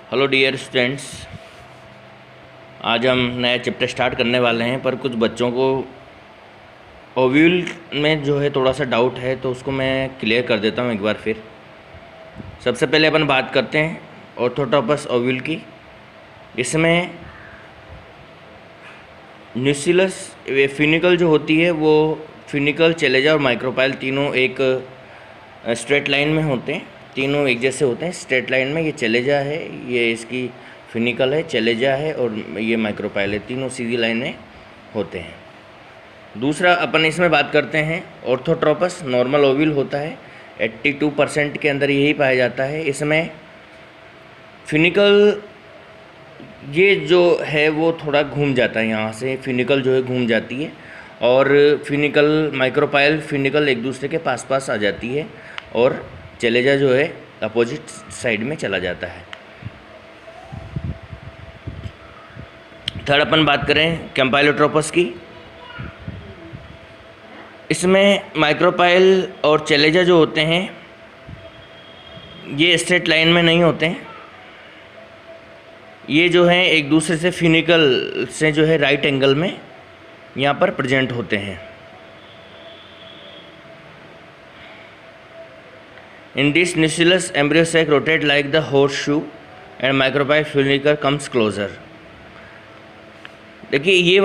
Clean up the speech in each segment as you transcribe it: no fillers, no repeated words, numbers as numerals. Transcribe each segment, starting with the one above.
Hello dear students, आज हम नया चैप्टर स्टार्ट करने वाले हैं। पर कुछ बच्चों को ओव्यूल में जो है थोड़ा सा डाउट है, तो उसको मैं क्लियर कर देता हूँ एक बार फिर। सबसे पहले अपन बात करते हैं ऑर्थोट्रोपस ओव्यूल की। इसमें न्यूसिलस फिनिकल जो होती है वो फिनिकल, चेलेजा और माइक्रोपाइल तीनों एक स्ट्रेट लाइन में होते हैं। तीनों एक जैसे होते हैं स्ट्रेट लाइन में। ये चेलेजा है, ये इसकी फिनिकल है, चेलेजा है और ये माइक्रोपाइल है। तीनों सीधी लाइन में होते हैं। दूसरा अपन इसमें बात करते हैं ऑर्थोट्रोपस नॉर्मल ओव्यूल होता है। 82% के अंदर यही पाया जाता है। इसमें फिनिकल ये जो है वो थोड़ा घूम जाता है, यहाँ से फिनिकल जो है घूम जाती है और फिनिकल माइक्रोपाइल फिनिकल एक दूसरे के पास पास आ जाती है और चेलेजा जो है अपोजिट साइड में चला जाता है। थर्ड अपन बात करें कैम्पाइलोट्रोपस की। इसमें माइक्रोपाइल और चेलेजा जो होते हैं ये स्ट्रेट लाइन में नहीं होते हैं। ये जो है एक दूसरे से फिनिकल से जो है राइट एंगल में यहाँ पर प्रेजेंट होते हैं। In this nucleus, embryo sac rotate like the horseshoe and micropyle funicle comes closer। देखिए ये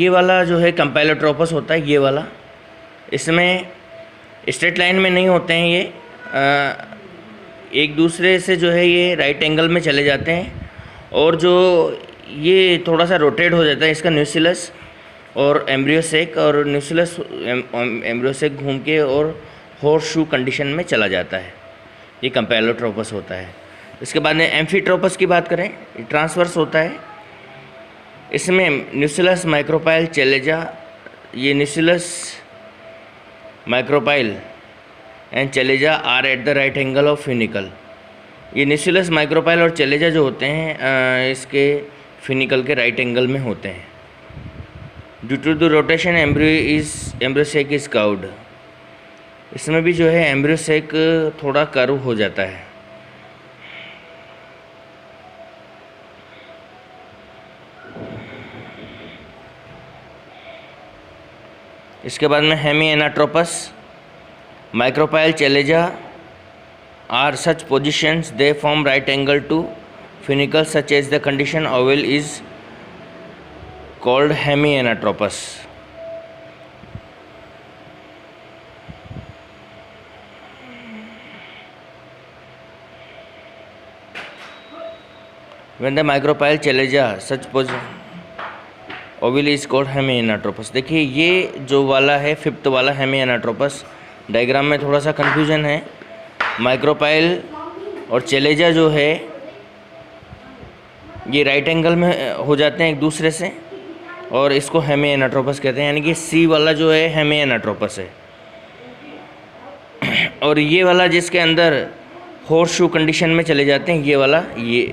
वाला जो है कैम्पाइलोट्रोपस होता है, ये वाला। इसमें स्ट्रेट लाइन में नहीं होते हैं। ये एक दूसरे से जो है ये राइट एंगल में चले जाते हैं और जो ये थोड़ा सा रोटेट हो जाता है इसका न्यूसिलस और एम्ब्रियो सेक, और न्यूसिलस एम्ब्रियो सेक घूम के और हॉर्स शू कंडीशन में चला जाता है। ये कैम्पाइलोट्रोपस होता है। इसके बाद में एम्फीट्रोपस की बात करें, ये ट्रांसवर्स होता है। इसमें न्यूसिलस माइक्रोपाइल चेलेजा, ये nucellus micropyle and chalaza are at the right angle of funicle. ये न्यूसिलस माइक्रोपाइल और चेलेजा जो होते हैं इसके फिनिकल के राइट एंगल में होते हैं। Due to the rotation embryo sac is curved. इसमें भी जो है एम्ब्रियो सेक थोड़ा कर्व हो जाता है। इसके बाद में hemi anatropous micropyle chalaza are such positions they form right angle to funicle such as the condition ovule is called hemi anatropous. When the micropyle chalaza such ovule is called hemi anatropous. देखिए ये जो वाला है fifth वाला Hemy anatropous, diagram में थोड़ा सा confusion है। माइक्रोपाइल और चेलेजा जो है ये राइट एंगल में हो जाते हैं एक दूसरे से और इसको हेमी एनाट्रोपस कहते हैं। यानी कि सी वाला जो है हेमी एनाट्रोपस है और ये वाला जिसके अंदर हॉर्स शू कंडीशन में चले जाते हैं ये वाला, ये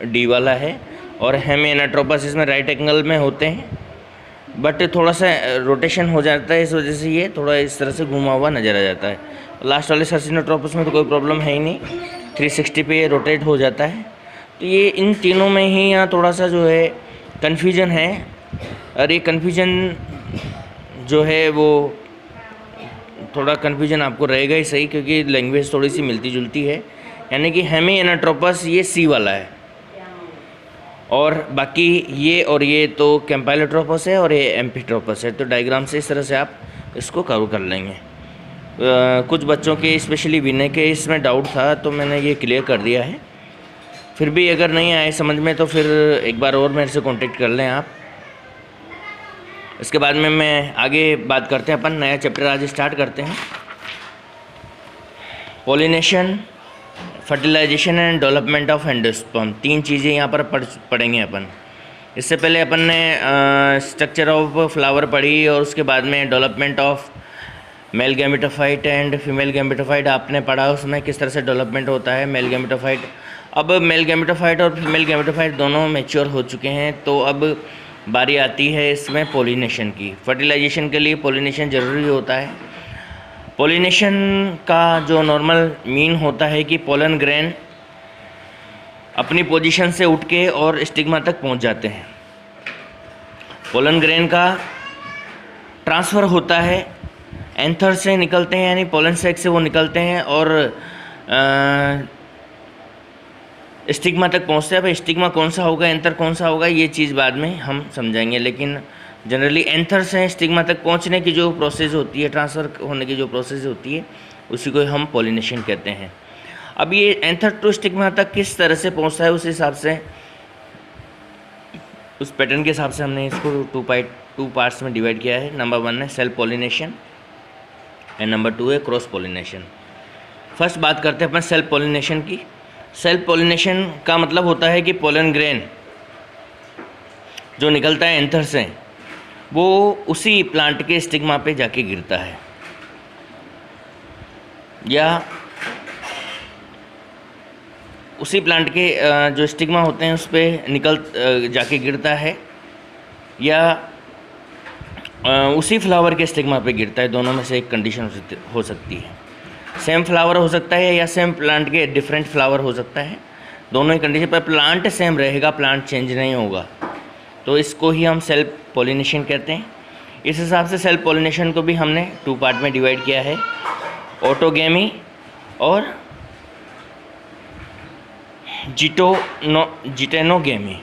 डी वाला है। और हेमी एनाट्रोपस इसमें राइट एंगल में होते हैं बट थोड़ा सा रोटेशन हो जाता है, इस वजह से ये थोड़ा इस तरह से घुमा हुआ नज़र आ जाता है। लास्ट वाले सर्सिनोट्रोपस में तो कोई प्रॉब्लम है ही नहीं, 360 पे ये रोटेट हो जाता है। तो ये इन तीनों में ही यहाँ थोड़ा सा जो है कन्फ्यूजन है और ये कन्फ्यूजन जो है वो थोड़ा कन्फ्यूजन आपको रहेगा ही सही, क्योंकि लैंग्वेज थोड़ी सी मिलती जुलती है। यानी कि हेमी एनाट्रोपस ये सी वाला है और बाकी ये और ये तो कैम्पाइलोट्रोपस है और ये एम्फीट्रोपस है। तो डायग्राम से इस तरह से आप इसको कवर कर लेंगे। कुछ बच्चों के स्पेशली विनय के इसमें डाउट था तो मैंने ये क्लियर कर दिया है। फिर भी अगर नहीं आए समझ में तो फिर एक बार और मेरे से कांटेक्ट कर लें आप। इसके बाद में मैं आगे बात करते हैं, अपन नया चैप्टर आज स्टार्ट करते हैं। Pollination, fertilisation and development of endosperm, तीन चीज़ें यहाँ पर पढ़ेंगे अपन। इससे पहले अपन ने स्ट्रक्चर ऑफ फ्लावर पढ़ी और उसके बाद में development of male gametophyte and female gametophyte आपने पढ़ा, उसमें किस तरह से डेवलपमेंट होता है मेल गैमेटोफाइट। अब मेल गैमेटोफाइट और फीमेल गैमेटोफाइट दोनों मैच्योर हो चुके हैं, तो अब बारी आती है इसमें पोलिनेशन की। फर्टिलाइजेशन के लिए पोलिनेशन ज़रूरी होता है। पोलिनेशन का जो नॉर्मल मीन होता है कि पोलन ग्रेन अपनी पोजीशन से उठ के और स्टिग्मा तक पहुंच जाते हैं। पोलन ग्रेन का ट्रांसफ़र होता है, एंथर से निकलते हैं यानी पोलन सैक से वो निकलते हैं और स्टिग्मा तक पहुंचते हैं। भाई स्टिग्मा कौन सा होगा, एंथर कौन सा होगा, ये चीज़ बाद में हम समझाएंगे, लेकिन जनरली एंथर से स्टिग्मा तक पहुंचने की जो प्रोसेस होती है, ट्रांसफ़र होने की जो प्रोसेस होती है, उसी को हम पॉलिनेशन कहते हैं। अब ये एंथर टू स्टिग्मा तक किस तरह से पहुंचता है, उस हिसाब से, उस पैटर्न के हिसाब से हमने इसको टू पार्ट्स में डिवाइड किया है। नंबर 1 है सेल्फ पॉलिनेशन एंड नंबर 2 है क्रॉस पॉलिनेशन। फर्स्ट बात करते हैं अपन सेल्फ पॉलिनेशन की। सेल्फ पॉलिनेशन का मतलब होता है कि पोलन ग्रेन जो निकलता है एंथर से, वो उसी प्लांट के स्टिग्मा पे जाके गिरता है, या उसी प्लांट के जो स्टिग्मा होते हैं उस पर जाके गिरता है, या उसी फ्लावर के स्टिग्मा पे गिरता है। दोनों में से एक कंडीशन हो सकती है। सेम फ्लावर हो सकता है या सेम प्लांट के डिफरेंट फ्लावर हो सकता है, दोनों ही कंडीशन पर प्लांट सेम रहेगा, प्लांट चेंज नहीं होगा, तो इसको ही हम सेल्फ पॉलिनेशन कहते हैं। इस हिसाब से सेल्फ पॉलिनेशन को भी हमने 2 पार्ट में डिवाइड किया है, ऑटोगेमी और जिटेनोगेमी।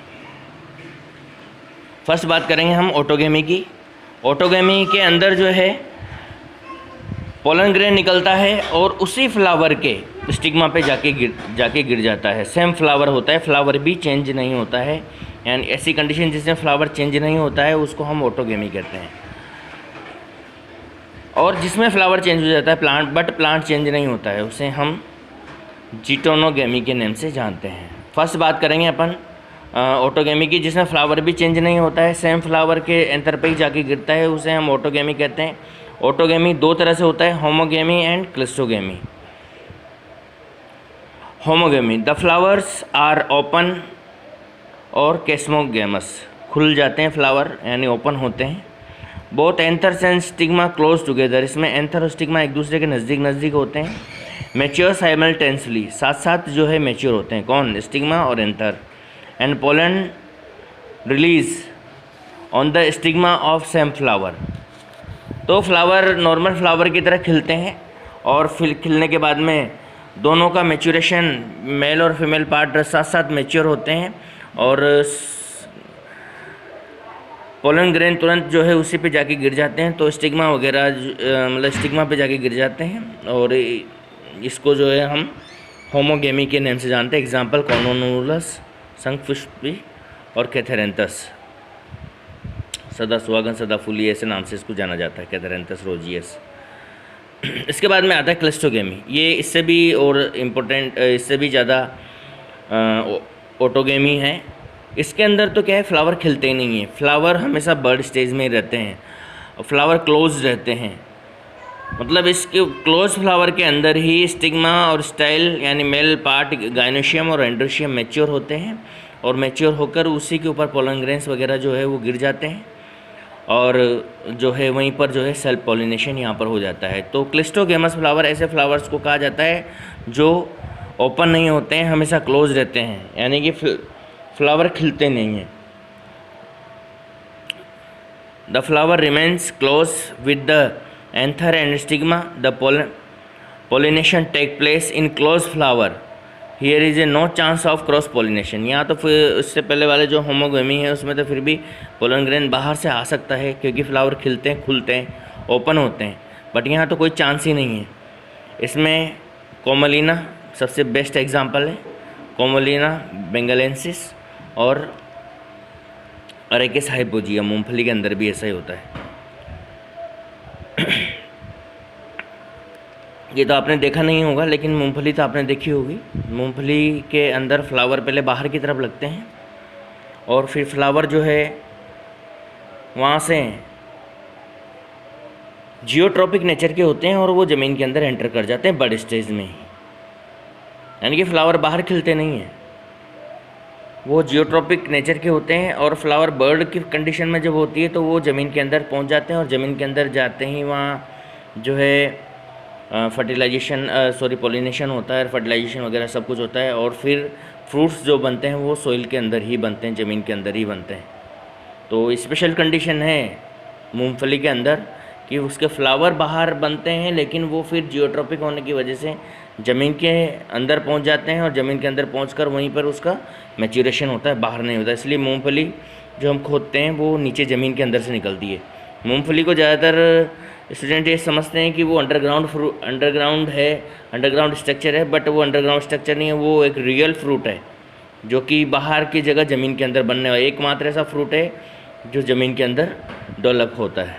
फर्स्ट बात करेंगे हम ऑटोगेमी की। ऑटोगेमी के अंदर जो है पोलन ग्रेन निकलता है और उसी फ्लावर के स्टिग्मा पे जाके गिर जाता है। सेम फ्लावर होता है, फ्लावर भी चेंज नहीं होता है, यानी ऐसी कंडीशन जिसमें फ्लावर चेंज नहीं होता है उसको हम ऑटोगेमी कहते हैं। और जिसमें फ्लावर चेंज हो जाता है प्लांट चेंज नहीं होता है, उसे हम जिटेनोगेमी के नेम से जानते हैं। फर्स्ट बात करेंगे अपन ऑटोगेमी की, जिसमें फ्लावर भी चेंज नहीं होता है, सेम फ्लावर के एंथर पे ही जाके गिरता है, उसे हम ऑटोगेमी कहते हैं। ऑटोगेमी 2 तरह से होता है, homogamy and cleistogamy. Homogamy, the flowers are open और कैस्मोगेमस, खुल जाते हैं फ्लावर यानी ओपन होते हैं। Both anthers and stigma close together, इसमें एंथर और स्टिग्मा एक दूसरे के नज़दीक होते हैं। मैच्योर साइमल्टेनियसली, साथ साथ जो है मैच्योर होते हैं, कौन, स्टिग्मा और anther. And pollen release on the stigma of same flower, तो फ्लावर नॉर्मल फ्लावर की तरह खिलते हैं और फिर खिलने के बाद में दोनों का मैच्योरेशन, मेल और फीमेल पार्ट साथ साथ मैच्योर होते हैं और पोलन ग्रेन तुरंत जो है उसी पे जाके गिर जाते हैं, तो स्टिग्मा वगैरह मतलब स्टिग्मा पे जाके गिर जाते हैं और इसको जो है हम होमोगेमी के नेम से जानते हैं। एग्जाम्पल कॉनोनुलस, शंखपुष्पी और कैथेरेंथस, सदा सुहागन सदा फूली, ऐसे नाम से इसको जाना जाता है, कैथेरेंथस रोजियस। इसके बाद में आता है क्लिस्टोगेमी, ये इससे भी और इम्पोर्टेंट, इससे भी ज़्यादा ऑटोगेमी है। इसके अंदर तो क्या है, फ्लावर खिलते ही नहीं है, फ्लावर हमेशा बर्ड स्टेज में ही रहते हैं, फ्लावर क्लोज रहते हैं, मतलब इसके क्लोज फ्लावर के अंदर ही स्टिग्मा और स्टाइल यानी मेल पार्ट गाइनोशियम और एंड्रोशियम मैच्योर होते हैं और मैच्योर होकर उसी के ऊपर पोलन ग्रेन्स वगैरह जो है वो गिर जाते हैं और जो है वहीं पर जो है सेल्फ पॉलिनेशन यहाँ पर हो जाता है। तो क्लिस्टोगेमस फ्लावर ऐसे फ्लावर्स को कहा जाता है जो ओपन नहीं होते हैं, हमेशा क्लोज रहते हैं, यानी कि फ्लावर खिलते नहीं हैं। The flower remains close with the anther and stigma, the pollination take place in closed flower, here is a no chance of cross pollination। यहाँ तो फिर इससे पहले वाले जो होमोगेमी है उसमें तो फिर भी पोलन ग्रेन बाहर से आ सकता है क्योंकि फ्लावर खिलते हैं, खुलते हैं, ओपन होते हैं, बट यहाँ तो कोई चांस ही नहीं है। इसमें कोमलिना सबसे बेस्ट एग्जांपल है, कोमलिना बेंगलेंसिस और अरेकिस हाइपोजिया, मूंगफली के अंदर भी ऐसा ही होता है। ये तो आपने देखा नहीं होगा लेकिन मूंगफली तो आपने देखी होगी। मूंगफली के अंदर फ्लावर पहले बाहर की तरफ लगते हैं और फिर फ्लावर जो है वहाँ से जियोट्रॉपिक नेचर के होते हैं और वो ज़मीन के अंदर एंटर कर जाते हैं बर्ड स्टेज में, यानी कि फ्लावर बाहर खिलते नहीं हैं, वो जियोट्रॉपिक नेचर के होते हैं और फ्लावर बर्ड की कंडीशन में जब होती है तो वो ज़मीन के अंदर पहुंच जाते हैं और ज़मीन के अंदर जाते ही वहाँ जो है पॉलिनेशन होता है, फर्टिलाइजेशन वगैरह सब कुछ होता है, और फिर फ्रूट्स जो बनते हैं वो सोइल के अंदर ही बनते हैं, ज़मीन के अंदर ही बनते हैं। तो स्पेशल कंडीशन है मूंगफली के अंदर कि उसके फ्लावर बाहर बनते हैं, लेकिन वो फिर जियोट्रॉपिक होने की वजह से ज़मीन के अंदर पहुंच जाते हैं, और ज़मीन के अंदर पहुंचकर वहीं पर उसका मैच्योरेशन होता है, बाहर नहीं होता। इसलिए मूंगफली जो हम खोदते हैं वो नीचे ज़मीन के अंदर से निकलती है। मूंगफली को ज़्यादातर स्टूडेंट ये समझते हैं कि वो अंडरग्राउंड स्ट्रक्चर है, बट वो अंडरग्राउंड स्ट्रक्चर नहीं है, वो एक रियल फ्रूट है जो कि बाहर की जगह ज़मीन के अंदर बनने वाला एकमात्र ऐसा फ्रूट है जो ज़मीन के अंदर डेवलप होता है।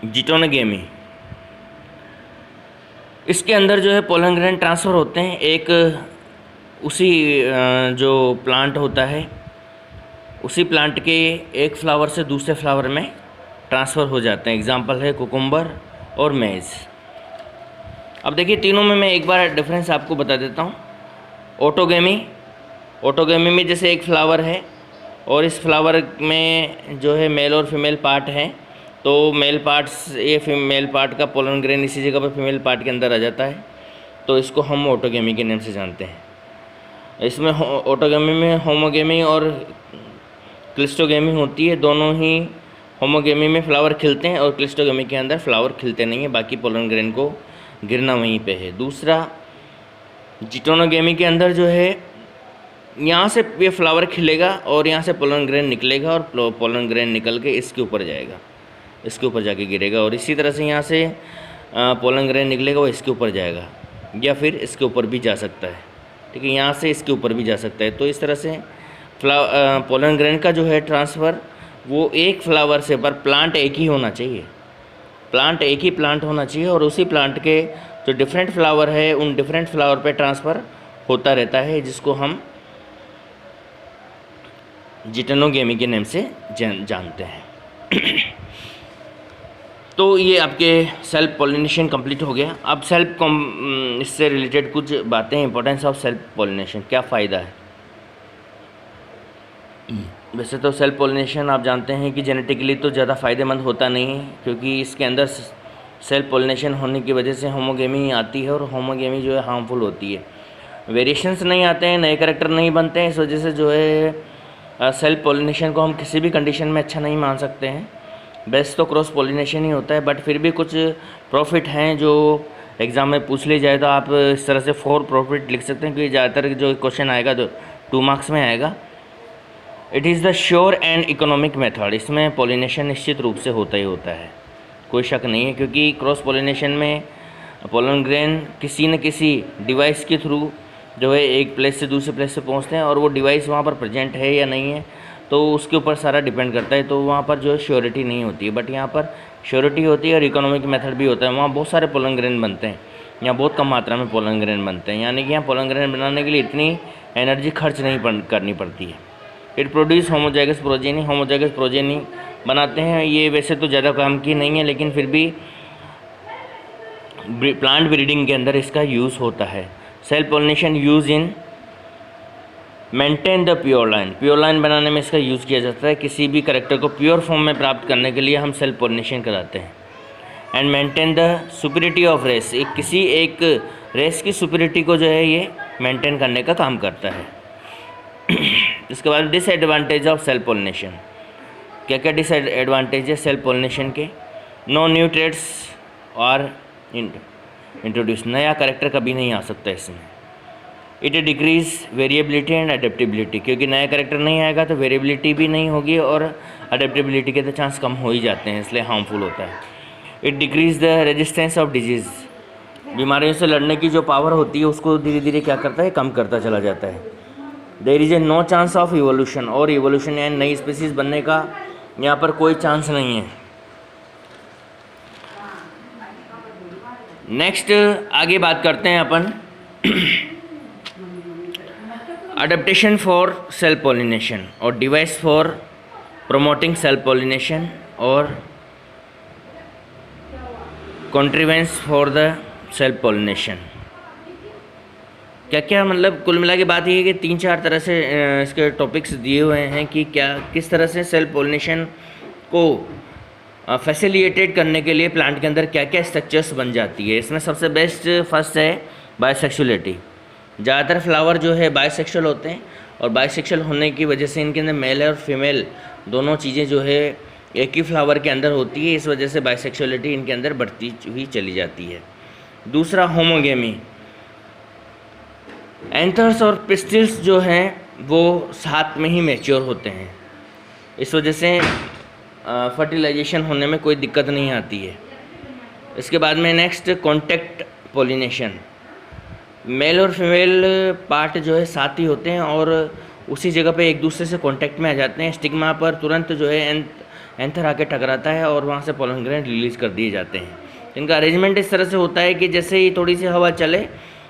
जिटोनोगेमी, इसके अंदर जो है पोलन ग्रेन ट्रांसफ़र होते हैं, एक उसी जो प्लांट होता है उसी प्लांट के एक फ्लावर से दूसरे फ्लावर में ट्रांसफ़र हो जाते हैं। एग्जांपल है कुकुम्बर और मेज़। अब देखिए तीनों में मैं एक बार डिफरेंस आपको बता देता हूँ। ऑटोगेमी में जैसे एक फ्लावर है और इस फ्लावर में जो है मेल और फीमेल पार्ट हैं, तो मेल पार्ट का पोलन ग्रेन इसी जगह पर फीमेल पार्ट के अंदर आ जाता है, तो इसको हम ऑटोगेमी के नाम से जानते हैं। इसमें ऑटोगेमी में होमोगेमी और क्लिस्टोगेमी होती है। दोनों ही होमोगेमी में फ्लावर खिलते हैं और क्लिस्टोगेमी के अंदर फ्लावर खिलते नहीं हैं, बाकी पोलन ग्रेन को गिरना वहीं पे है। दूसरा जिटोनोगेमी के अंदर जो है यहाँ से ये फ्लावर खिलेगा और यहाँ से पोलन ग्रेन निकलेगा, और पोलन ग्रेन निकल के इसके ऊपर जाएगा, इसके ऊपर जाके गिरेगा, और इसी तरह से यहाँ से पोलन ग्रेन निकलेगा वो इसके ऊपर जाएगा, या फिर इसके ऊपर भी जा सकता है। ठीक है, यहाँ से इसके ऊपर भी जा सकता है। तो इस तरह से पोलन ग्रेन का जो है ट्रांसफ़र वो एक फ्लावर से, पर प्लांट एक ही होना चाहिए, एक ही प्लांट होना चाहिए, और उसी प्लांट के जो डिफरेंट फ्लावर है उन डिफरेंट फ्लावर पे ट्रांसफ़र होता रहता है, जिसको हम जिटोनोगेमी के नाम से जानते हैं। तो ये आपके सेल्फ पॉलिनेशन कंप्लीट हो गया। अब इससे रिलेटेड कुछ बातें, इंपॉर्टेंस ऑफ सेल्फ पॉलिनेशन, क्या फ़ायदा है। वैसे तो सेल्फ पॉलिनेशन आप जानते हैं कि जेनेटिकली तो ज़्यादा फ़ायदेमंद होता नहीं है, क्योंकि इसके अंदर सेल्फ पॉलिनेशन होने की वजह से होमोगेमी आती है, और होमोगेमी जो है हार्मफुल होती है। वेरिएशंस नहीं आते हैं, नए कैरेक्टर नहीं बनते हैं, इस वजह से जो है सेल्फ पॉलिनेशन को हम किसी भी कंडीशन में अच्छा नहीं मान सकते हैं। बेस्ट तो क्रॉस पॉलिनेशन ही होता है, बट फिर भी कुछ प्रॉफिट हैं जो एग्ज़ाम में पूछ ली जाए तो आप इस तरह से 4 प्रॉफिट लिख सकते हैं, क्योंकि ज़्यादातर जो क्वेश्चन आएगा तो 2 मार्क्स में आएगा। It is the sure and economic method, इसमें पॉलिनेशन निश्चित रूप से होता ही होता है, कोई शक नहीं है, क्योंकि क्रॉस पॉलिनेशन में पोलन ग्रेन किसी न किसी डिवाइस के थ्रू जो है एक प्लेस से दूसरे प्लेस से पहुंचते हैं, और वो डिवाइस वहाँ पर प्रेजेंट है या नहीं है तो उसके ऊपर सारा डिपेंड करता है। तो वहाँ पर जो है श्योरिटी नहीं होती है, बट यहाँ पर श्योरिटी होती है और इकोनॉमिक मेथड भी होता है। वहाँ बहुत सारे पोलन ग्रेन बनते हैं, यहाँ बहुत कम मात्रा में पोलन ग्रेन बनते हैं, यानी कि यहाँ पोलन ग्रेन बनाने के लिए इतनी एनर्जी खर्च नहीं करनी पड़ती है। इट प्रोड्यूस होमोजाइगस प्रोजेनी बनाते हैं। ये वैसे तो ज़्यादा काम की नहीं है, लेकिन फिर भी प्लांट ब्रीडिंग के अंदर इसका यूज़ होता है। Self pollination use in maintain the pure line बनाने में इसका यूज़ किया जाता है। किसी भी करेक्टर को प्योर फॉर्म में प्राप्त करने के लिए हम सेल्फ पॉलिनेशन कराते हैं। And maintain the superiority of race, किसी एक रेस की सुपीरियरिटी को जो है ये मेंटेन करने का काम करता है। इसके बाद डिसएडवांटेज ऑफ सेल्फ पॉलिनेशन, क्या क्या डिसएडवांटेज है सेल्फ पॉलिनेशन के। नो न्यू ट्रेड्स और इंट्रोड्यूस, नया करेक्टर कभी नहीं आ सकता इसमें। It decrease variability and adaptability, क्योंकि नया करेक्टर नहीं आएगा तो वेरिएबिलिटी भी नहीं होगी और अडेप्टेबिलिटी के तो चांस कम हो ही जाते हैं, इसलिए हार्मफुल होता है। It decrease the resistance of disease, बीमारियों से लड़ने की जो पावर होती है उसको धीरे धीरे क्या करता है, कम करता चला जाता है। There is a no chance of evolution, और इवोल्यूशन यानी नई स्पीसीज बनने का यहाँ पर कोई चांस नहीं है। नेक्स्ट आगे बात करते हैं अपन अडेप्टेशन फॉर सेल्फ पॉलिनेशन और device for promoting self pollination और contrivances for the self pollination. क्या क्या मतलब कुल मिला के बात ये है कि 3-4 तरह से इसके टॉपिक्स दिए हुए हैं कि क्या किस तरह से सेल्फ पॉलिनेशन को फैसिलिटेट करने के लिए प्लांट के अंदर क्या क्या स्ट्रक्चर्स बन जाती है। इसमें सबसे बेस्ट फर्स्ट है बायसेक्सुअलिटी। ज़्यादातर फ्लावर जो है बायसेक्सुअल होते हैं और बायसेक्सुअल होने की वजह से इनके अंदर मेल और फीमेल दोनों चीज़ें जो है एक ही फ्लावर के अंदर होती है, इस वजह से बायसेक्सुअलिटी इनके अंदर बढ़ती हुई चली जाती है। दूसरा होमोगेमी। एंथर्स और पिस्टिल्स जो हैं वो साथ में ही मैच्योर होते हैं, इस वजह से फर्टिलाइजेशन होने में कोई दिक्कत नहीं आती है। इसके बाद में नेक्स्ट कॉन्टैक्ट पोलिनेशन। मेल और फीमेल पार्ट जो है साथ ही होते हैं और उसी जगह पे एक दूसरे से कांटेक्ट में आ जाते हैं। स्टिग्मा पर तुरंत जो है एंथर आके टकराता है और वहाँ से पोलन ग्रेन रिलीज़ कर दिए जाते हैं। इनका अरेंजमेंट इस तरह से होता है कि जैसे ही थोड़ी सी हवा चले,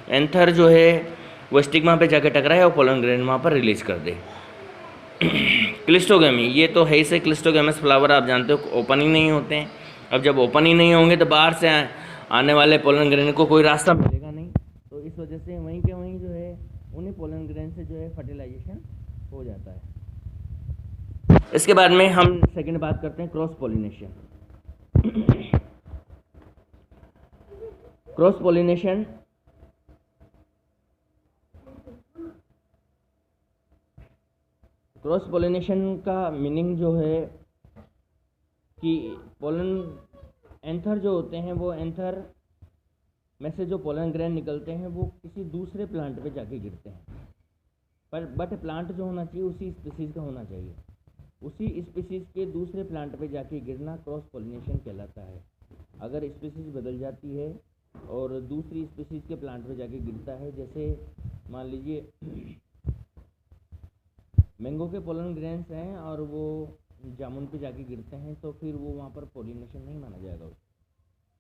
एंथर जो है वो स्टिग्मा पे जाके टकराए और पोलन ग्रेन वहाँ पर रिलीज़ कर दे। क्लिस्टोगेमी, ये तो है ही से क्लिस्टोगेमस फ्लावर आप जानते हो ओपन ही नहीं होते हैं। अब जब ओपन ही नहीं होंगे तो बाहर से आने वाले पोलन ग्रेन को कोई रास्ता मिलेगा नहीं, तो इस वजह से वहीं के वहीं जो है उन्हीं पोलन ग्रेन से जो है फर्टिलाइजेशन हो जाता है। इसके बाद में हम सेकंड बात करते हैं cross pollination. Cross pollination cross pollination का मीनिंग जो है कि पोलन एंथर जो होते हैं वो एंथर में से जो पोलन ग्रेन निकलते हैं वो किसी दूसरे प्लांट पे जाके गिरते हैं, बट प्लांट जो होना चाहिए उसी स्पीसीज़ का होना चाहिए। उसी स्पीसीज़ के दूसरे प्लांट पे जाके गिरना क्रॉस पोलिनेशन कहलाता है। अगर स्पीसीज़ बदल जाती है और दूसरी स्पीसीज़ के प्लांट पे जाके गिरता है, जैसे मान लीजिए मैंगो के पोलन ग्रेन्स हैं और वो जामुन पे जाके गिरते हैं, तो फिर वो वहाँ पर पोलिनेशन नहीं माना जाएगा।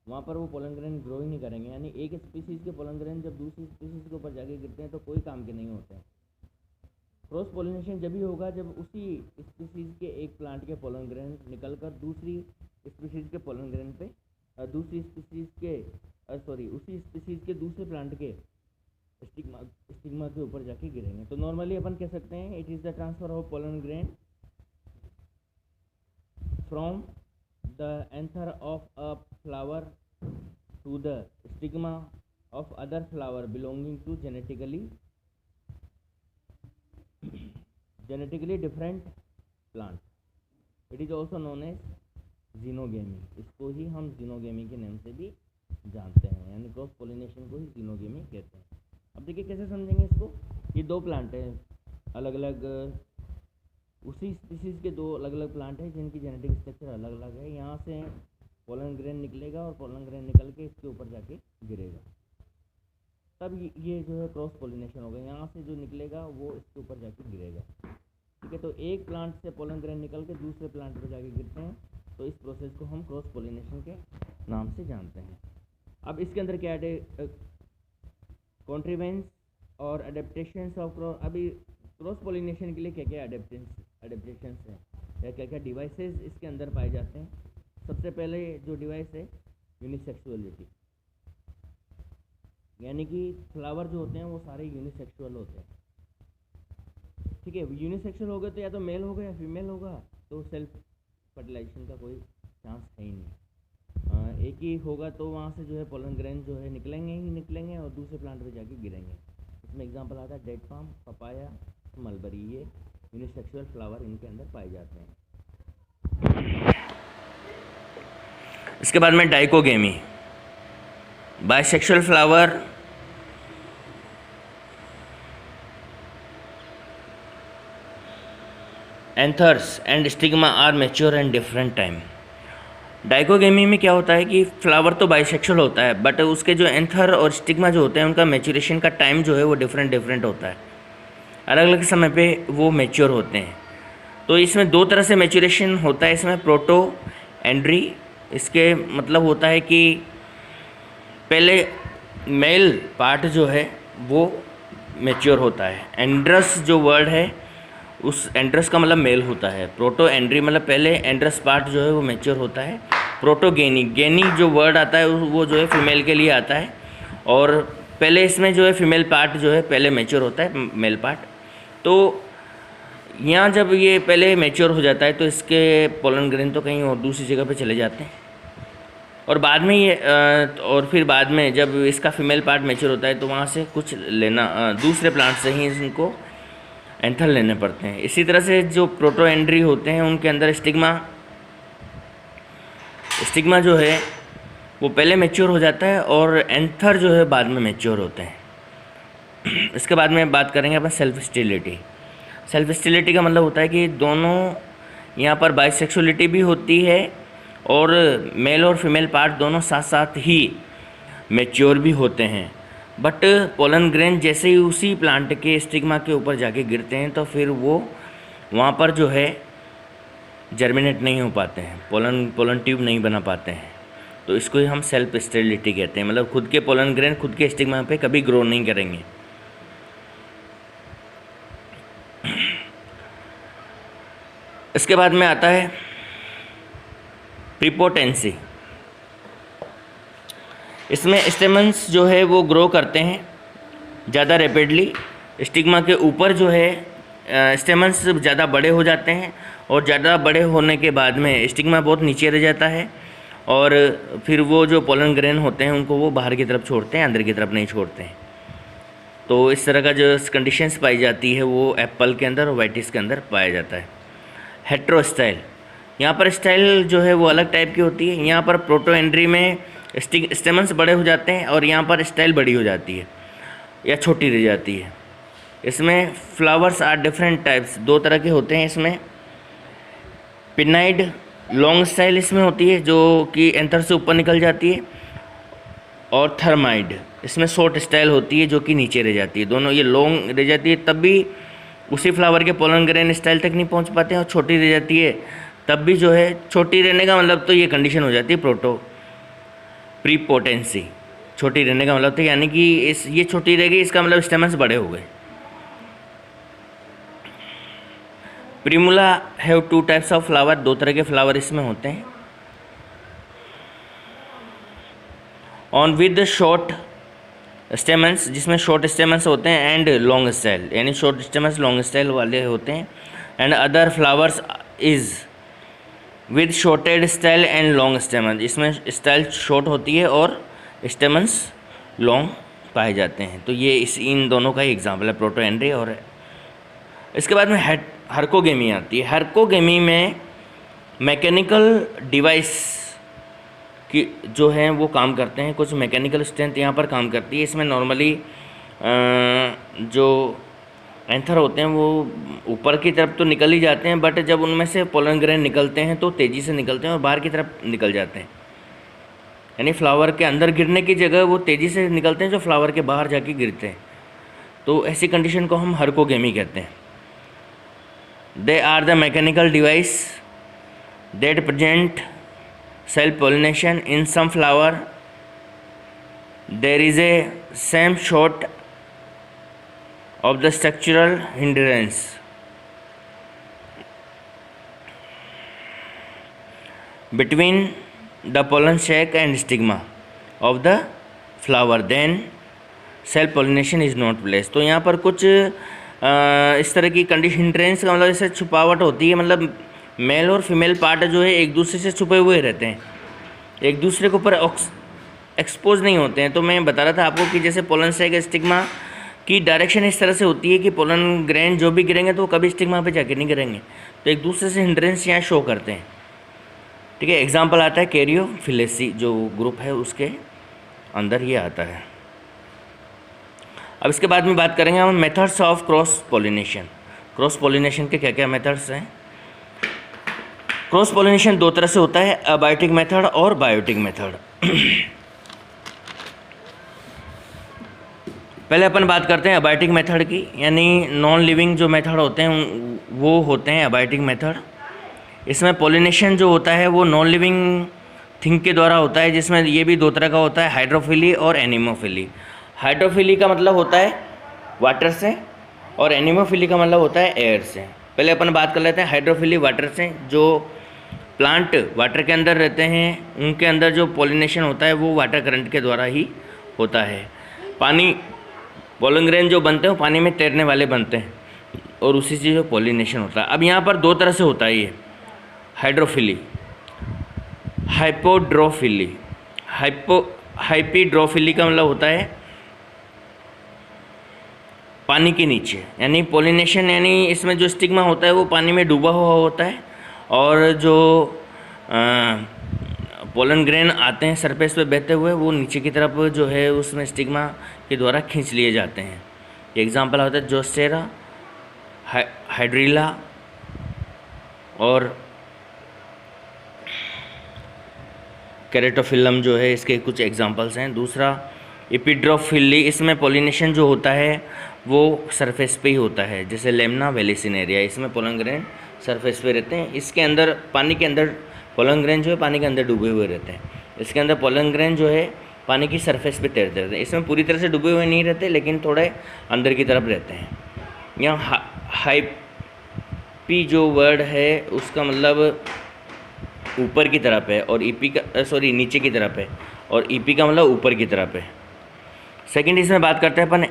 वहाँ पर वो पोलन ग्रेन ग्रो ही नहीं करेंगे। यानी एक स्पीसीज़ के पोलन ग्रेन जब दूसरी स्पीसीज़ के ऊपर जाके गिरते हैं तो कोई काम के नहीं होते हैं। क्रॉस पोलिनेशन जब भी होगा जब उसी स्पीसीज़ के एक प्लांट के पोलन ग्रेन निकलकर दूसरी स्पीसीज़ के पोलन ग्रेन पे दूसरी स्पीसीज़ के उसी स्पीसीज़ के दूसरे प्लांट के स्टिग्मा के ऊपर जाके गिरेंगे। तो नॉर्मली अपन कह सकते हैं it is the transfer of pollen grain from the anther of a flower to the stigma of other flower belonging to genetically different plant. It is also known as xenogamy. इसको ही हम xenogamy के नाम से भी जानते हैं, यानी cross pollination को ही xenogamy कहते हैं। अब देखिए कैसे समझेंगे इसको। ये दो प्लांट हैं अलग अलग, उसी स्पीसीज़ के दो अलग अलग प्लांट हैं जिनकी जेनेटिक स्ट्रक्चर अलग अलग है। यहाँ से पोलन ग्रेन निकलेगा और पोलन ग्रेन निकल के इसके ऊपर जाके गिरेगा, तब ये जो है क्रॉस पोलिनेशन होगा। यहाँ से जो निकलेगा वो इसके ऊपर जाके गिरेगा। ठीक है, तो एक प्लांट से पोलन ग्रेन निकल के दूसरे प्लांट पर जाके गिरते हैं, तो इस प्रोसेस को हम क्रॉस पोलिनेशन के नाम से जानते हैं। अब इसके अंदर क्या कॉन्ट्रीवेंस और अडेप्टेशंस ऑफ अभी क्रॉस पोलिनेशन के लिए क्या क्या अडेप्टेशंस हैं या क्या क्या डिवाइसेस इसके अंदर पाए जाते हैं। सबसे पहले जो डिवाइस है यूनिसेक्सुअलिटी, यानी कि फ्लावर जो होते हैं वो सारे यूनिसेक्सुअल होते हैं। ठीक है, यूनिसेक्सुअल हो गए तो या तो मेल होगा या फीमेल होगा, तो सेल्फ फर्टिलाइजेशन का कोई चांस है ही नहीं। एक ही होगा तो वहाँ से जो है पोलन ग्रेन जो है निकलेंगे और दूसरे प्लांट पे जाके गिरेंगे। इसमें एग्जांपल आता है डेट पाम, पपाया, मलबरी, ये यूनिसेक्सुअल फ्लावर इनके अंदर पाए जाते हैं। इसके बाद में dichogamy, bisexual flower anthers and stigma are mature and different time. Dichogamy में क्या होता है कि फ्लावर तो बाइसेक्सुअल होता है, बट उसके जो एंथर और स्टिग्मा जो होते हैं उनका मैच्योरेशन का टाइम जो है वो डिफरेंट होता है, अलग अलग समय पे वो मैच्योर होते हैं। तो इसमें दो तरह से मैच्योरेशन होता है। इसमें प्रोटो एंड्री, इसके मतलब होता है कि पहले मेल पार्ट जो है वो मैच्योर होता है। एंड्रस जो वर्ड है उस एंड्रस का मतलब मेल होता है। प्रोटो एंड्री मतलब पहले एंड्रस पार्ट जो है वो मैच्योर होता है। प्रोटोगेनी, गेनी जो वर्ड आता है वो जो है फीमेल के लिए आता है, और पहले इसमें जो है फीमेल पार्ट जो है पहले मैच्योर होता है, मेल पार्ट। तो यहाँ जब ये पहले मैच्योर हो जाता है तो इसके पोलन ग्रेन तो कहीं और दूसरी जगह पे चले जाते हैं, और बाद में ये और फिर बाद में जब इसका फीमेल पार्ट मैच्योर होता है तो वहाँ से कुछ लेना दूसरे प्लांट से ही इनको एंथर लेने पड़ते हैं। इसी तरह से जो प्रोटोएंड्री होते हैं उनके अंदर स्टिग्मा जो है वो पहले मैच्योर हो जाता है और एंथर जो है बाद में मैच्योर होते हैं। इसके बाद में बात करेंगे अपन सेल्फ स्टेरिलिटी। सेल्फ स्टेरिलिटी का मतलब होता है कि दोनों यहाँ पर बाइसेक्सुअलिटी भी होती है और मेल और फीमेल पार्ट दोनों साथ साथ ही मैच्योर भी होते हैं, बट पोलन ग्रेन जैसे ही उसी प्लांट के स्टिग्मा के ऊपर जाके गिरते हैं तो फिर वो वहाँ पर जो है जर्मिनेट नहीं हो पाते हैं, पोलन ट्यूब नहीं बना पाते हैं। तो इसको ही हम सेल्फ स्टेरिलिटी कहते हैं, मतलब खुद के पोलन ग्रेन खुद के स्टिग्मा पे कभी ग्रो नहीं करेंगे। इसके बाद में आता है प्रीपोटेंसी। इसमें स्टेमन्स जो है वो ग्रो करते हैं ज़्यादा रैपिडली, स्टिग्मा के ऊपर जो है स्टेमन्स ज़्यादा बड़े हो जाते हैं और ज़्यादा बड़े होने के बाद में स्टिग्मा बहुत नीचे रह जाता है और फिर वो जो पोलन ग्रेन होते हैं उनको वो बाहर की तरफ छोड़ते हैं, अंदर की तरफ नहीं छोड़ते हैं। तो इस तरह का जो कंडीशंस पाई जाती है वो एप्पल के अंदर और वाइटिस के अंदर पाया जाता है। हेट्रोस्टाइल, यहाँ पर स्टाइल जो है वो अलग टाइप की होती है। यहाँ पर प्रोटोएंड्री में स्टेमन्स बड़े हो जाते हैं और यहाँ पर स्टाइल बड़ी हो जाती है या छोटी रह जाती है। इसमें फ्लावर्स आर डिफरेंट टाइप्स, दो तरह के होते हैं इसमें। पिनाइड लॉन्ग स्टाइल इसमें होती है जो कि एंथर से ऊपर निकल जाती है, और थर्माइड इसमें शॉर्ट स्टाइल होती है जो कि नीचे रह जाती है। दोनों ये लॉन्ग रह जाती है तब भी उसी फ्लावर के पोलन ग्रेन स्टाइल तक नहीं पहुंच पाते हैं, और छोटी रह जाती है तब भी जो है छोटी रहने का मतलब तो ये कंडीशन हो जाती है प्रीपोटेंसी। छोटी रहने का मतलब तो यानी कि ये छोटी रह गई, इसका मतलब स्टेमन्स बड़े हो गए। Primula have two types of flower, दो तरह के फ्लावर इसमें होते हैं। ऑन विद शॉर्ट स्टेमन्स, जिसमें शॉर्ट स्टेमन्स होते हैं, एंड लॉन्ग स्टाइल, यानी शॉर्ट स्टेमन्स लॉन्ग स्टाइल वाले होते हैं। And other flowers is with shorted style and long स्टेमन, इसमें स्टाइल शॉर्ट होती है और स्टेमन्स लॉन्ग पाए जाते हैं। तो ये इन दोनों का ही एग्जाम्पल है, प्रोटोएंड्री। और इसके बाद में हर्कोगेमी आती है। हर्कोगेमी में मैकेनिकल डिवाइस की जो है वो काम करते हैं, कुछ मैकेनिकल स्ट्रेंथ यहाँ पर काम करती है। इसमें नॉर्मली जो एंथर होते हैं वो ऊपर की तरफ तो निकल ही जाते हैं, बट जब उनमें से पोलन ग्रेन निकलते हैं तो तेज़ी से निकलते हैं और बाहर की तरफ निकल जाते हैं, यानी फ्लावर के अंदर गिरने की जगह वो तेज़ी से निकलते हैं जो फ्लावर के बाहर जाके गिरते हैं। तो ऐसी कंडीशन को हम हर्कोगेमी कहते हैं। They are the mechanical device that present self pollination in some flower there is a some sort of the structural hindrance between the pollen sac and stigma of the flower, then self pollination is not placed। तो यहाँ पर कुछ इस तरह की condition hindrance का मतलब जैसे छुपावट होती है, मतलब मेल और फीमेल पार्ट जो है एक दूसरे से छुपे हुए रहते हैं, एक दूसरे के ऊपर एक्सपोज नहीं होते हैं। तो मैं बता रहा था आपको कि जैसे पोलन सैक स्टिग्मा की डायरेक्शन इस तरह से होती है कि पोलन ग्रेन जो भी गिरेंगे तो वो कभी स्टिग्मा पे जाके नहीं गिरेंगे, तो एक दूसरे से हिंड्रेंस यहाँ शो करते हैं। ठीक है, एग्जांपल आता है कैरियोफिलेसी जो ग्रुप है उसके अंदर ये आता है। अब इसके बाद में बात करेंगे हम methods of cross pollination. Cross pollination के क्या क्या मेथड्स हैं। क्रॉस पॉलिनेशन दो तरह से होता है, अबायोटिक मेथड और बायोटिक मेथड। पहले अपन बात करते हैं अबायोटिक मेथड की, यानी नॉन लिविंग जो मेथड होते हैं वो होते हैं अबायोटिक मेथड। इसमें पॉलिनेशन जो होता है वो नॉन लिविंग थिंग के द्वारा होता है, जिसमें ये भी दो तरह का होता है, हाइड्रोफिली और एनीमोफिली। हाइड्रोफिली का मतलब होता है वाटर से और एनीमोफिली का मतलब होता है एयर से। पहले अपन बात कर लेते हैं हाइड्रोफिली वाटर से। जो प्लांट वाटर के अंदर रहते हैं उनके अंदर जो पॉलिनेशन होता है वो वाटर करंट के द्वारा ही होता है। पानी पोलन ग्रेन जो बनते हैं वो पानी में तैरने वाले बनते हैं, और उसी से जो पॉलिनेशन होता है। अब यहाँ पर दो तरह से होता है ये हाइड्रोफिली, हाइपोड्रोफिली। हाइपीड्रोफिली का मतलब होता है पानी के नीचे, यानी पॉलिनेशन, यानी इसमें जो स्टिग्मा होता है वो पानी में डूबा हुआ होता है और जो पोलन ग्रेन आते हैं सरफेस पे बहते हुए वो नीचे की तरफ जो है उसमें स्टिग्मा के द्वारा खींच लिए जाते हैं। एग्जाम्पल होता है जोस्टेरा, हाइड्रिला और केरेटोफिलम जो है, इसके कुछ एग्जांपल्स हैं। दूसरा एपिड्रोफिली, इसमें पॉलिनेशन जो होता है वो सरफेस पे ही होता है, जैसे लेमना वेलिसिनेरिया, इसमें पोलन ग्रेन सरफेस पे रहते हैं। इसके अंदर पानी के अंदर पोलन ग्रेन जो है पानी के अंदर डूबे हुए रहते हैं। इसके अंदर पोलन ग्रेन जो है पानी की सरफेस पे तैरते रहते हैं। इसमें पूरी तरह से डूबे हुए नहीं रहते लेकिन थोड़े अंदर की तरफ रहते हैं। यहाँ हाइपी जो वर्ड है उसका मतलब ऊपर की तरफ है और ईपी का नीचे की तरफ है, और ईपी का मतलब ऊपर की तरफ है। सेकंड इसमें बात करते हैं अपन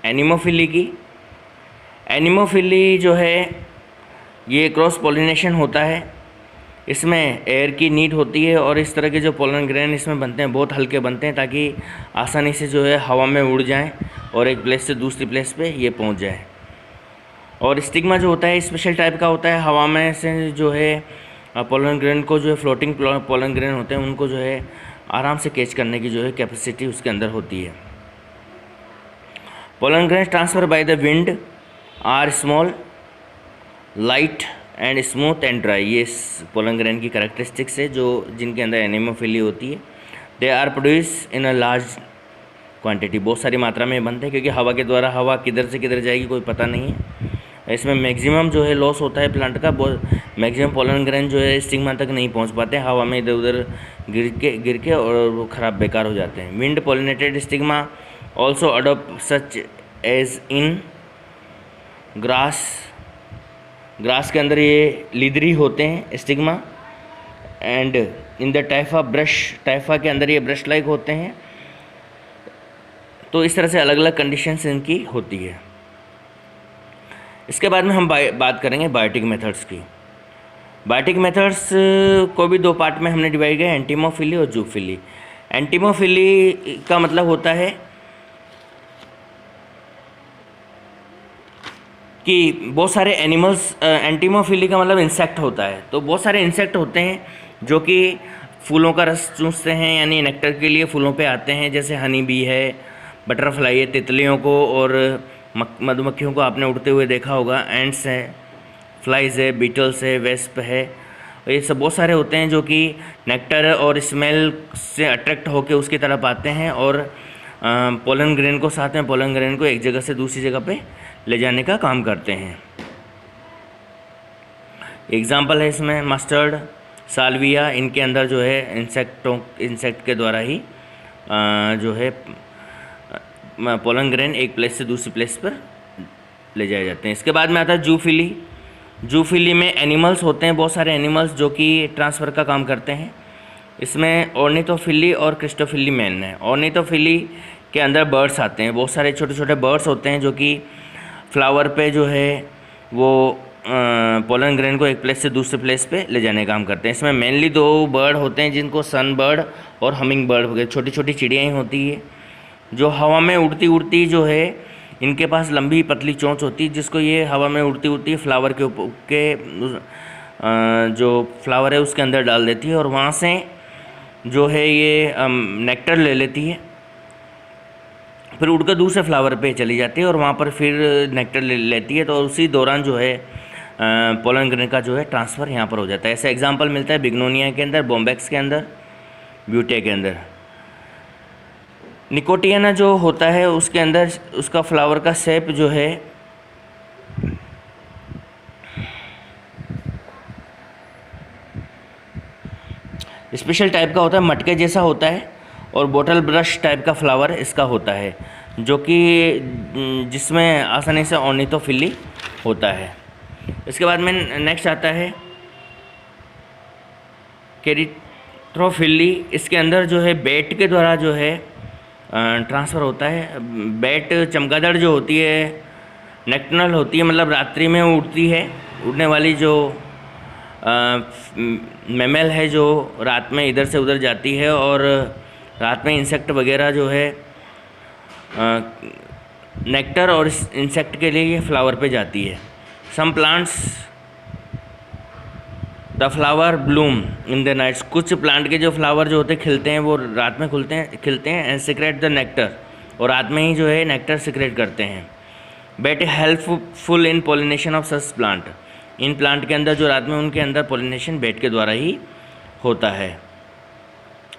एनिमोफिली की। एनिमोफिली जो है ये क्रॉस पॉलिनेशन होता है, इसमें एयर की नीड होती है और इस तरह के जो पोलन ग्रेन इसमें बनते हैं बहुत हल्के बनते हैं ताकि आसानी से जो है हवा में उड़ जाएं और एक प्लेस से दूसरी प्लेस पे ये पहुंच जाए। और स्टिग्मा जो होता है स्पेशल टाइप का होता है, हवा में से जो है पोलन ग्रेन को जो है फ्लोटिंग पोलन ग्रेन होते हैं उनको जो है आराम से कैच करने की जो है कैपेसिटी उसके अंदर होती है। Pollen grain transfer by the wind are small, light and smooth and dry. ये पोलन ग्रेन की कैरेक्टरिस्टिक्स है जो जिनके अंदर एनिमोफिली होती है। They are produce in a large quantity, बहुत सारी मात्रा में बनते हैं क्योंकि हवा के द्वारा हवा किधर से किधर जाएगी कोई पता नहीं है। इसमें मैक्सिमम जो है लॉस होता है प्लांट का, बहुत मैक्सिमम पोलन ग्रेन जो है स्टिग्मा तक नहीं पहुंच पाते, हवा में इधर उधर गिर के और वो ख़राब बेकार हो जाते हैं। Wind pollinated stigma also adopt such as in grass. Grass के अंदर ये लीदरी होते हैं stigma, and in the typha brush, typha के अंदर ये ब्रश लाइक होते हैं। तो इस तरह से अलग अलग कंडीशंस इनकी होती है। इसके बाद में हम बात करेंगे बायोटिक मेथड्स की। बायोटिक मेथड्स को भी दो पार्ट में हमने डिवाइड किया, एंटीमोफिली और जूफिली। एंटीमोफिली का मतलब होता है कि बहुत सारे एनिमल्स, एंटीमोफिली का मतलब इंसेक्ट होता है, तो बहुत सारे इंसेक्ट होते हैं जो कि फूलों का रस चूसते हैं, यानी नेक्टर के लिए फूलों पे आते हैं, जैसे हनी बी है, बटरफ्लाई है, तितलियों को और मधुमक्खियों को आपने उड़ते हुए देखा होगा, एंड्स है, फ्लाइज है, बीटल्स है, वेस्प है, ये सब बहुत सारे होते हैं जो कि नेक्टर और स्मेल से अट्रैक्ट होकर उसकी तरफ आते हैं और पोलन ग्रेन को साथ में पोलन ग्रेन को एक जगह से दूसरी जगह पे ले जाने का काम करते हैं। एग्जाम्पल है इसमें मस्टर्ड, साल्विया, इनके अंदर जो है इंसेक्ट के द्वारा ही जो है पोलन ग्रेन एक प्लेस से दूसरी प्लेस पर ले जाए जाते हैं। इसके बाद में आता है जूफिली। जूफिली में एनिमल्स होते हैं, बहुत सारे एनिमल्स जो कि ट्रांसफ़र का काम करते हैं। इसमें ऑर्निथोफिली और क्रिस्टोफिली मेन है। ऑर्निथोफिली के अंदर बर्ड्स आते हैं, बहुत सारे छोटे छोटे बर्ड्स होते हैं जो कि फ्लावर पे जो है वो पोलन ग्रेन को एक प्लेस से दूसरे प्लेस पे ले जाने का काम करते हैं। इसमें मेनली दो बर्ड होते हैं जिनको सन बर्ड और हमिंग बर्ड वगैरह छोटी छोटी चिड़ियाँ ही होती है जो हवा में उड़ती उड़ती जो है, इनके पास लंबी पतली चोंच होती है जिसको ये हवा में उड़ती उड़ती फ्लावर के ऊपर के जो फ्लावर है उसके अंदर डाल देती है और वहाँ से जो है ये नेक्टर ले लेती है, फिर उड़कर दूसरे फ्लावर पे चली जाती है और वहाँ पर फिर नेक्टर ले लेती है। तो उसी दौरान जो है पोलन ग्रेन का जो है ट्रांसफ़र यहाँ पर हो जाता है। ऐसा एग्जांपल मिलता है बिग्नोनिया के अंदर, बॉम्बेक्स के अंदर, ब्यूटिया के अंदर। निकोटियाना जो होता है उसके अंदर उसका फ्लावर का शेप जो है स्पेशल टाइप का होता है, मटके जैसा होता है और बोतल ब्रश टाइप का फ्लावर इसका होता है जो कि जिसमें आसानी से ऑर्निथोफिली होता है। इसके बाद में नेक्स्ट आता है केरिथ्रोफिली। इसके अंदर जो है बैट के द्वारा जो है ट्रांसफ़र होता है। बैट चमगादड़ जो होती है नेक्टर्नल होती है मतलब रात्रि में उड़ती है, उड़ने वाली जो मैमल है जो रात में इधर से उधर जाती है और रात में इंसेक्ट वगैरह जो है नेक्टर और इंसेक्ट के लिए ये फ्लावर पे जाती है। Some plants the flower bloom in the nights, कुछ प्लांट के जो फ्लावर जो होते खिलते हैं वो रात में खिलते हैं एंड सिक्रेट द नेक्टर, और रात में ही जो है नेक्टर सिक्रेट करते हैं। Bat helpful in pollination of such plant, in plant के अंदर जो रात में उनके अंदर पोलिनेशन बेट के द्वारा ही होता है।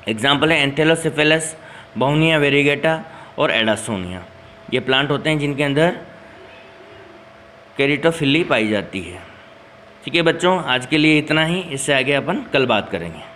एग्जाम्पल है एंथेलोसिफेलस, बहुनिया वेरिगेटा और एडासोनिया, ये प्लांट होते हैं जिनके अंदर कैरिटोफिली पाई जाती है। ठीक है बच्चों, आज के लिए इतना ही, इससे आगे अपन कल बात करेंगे।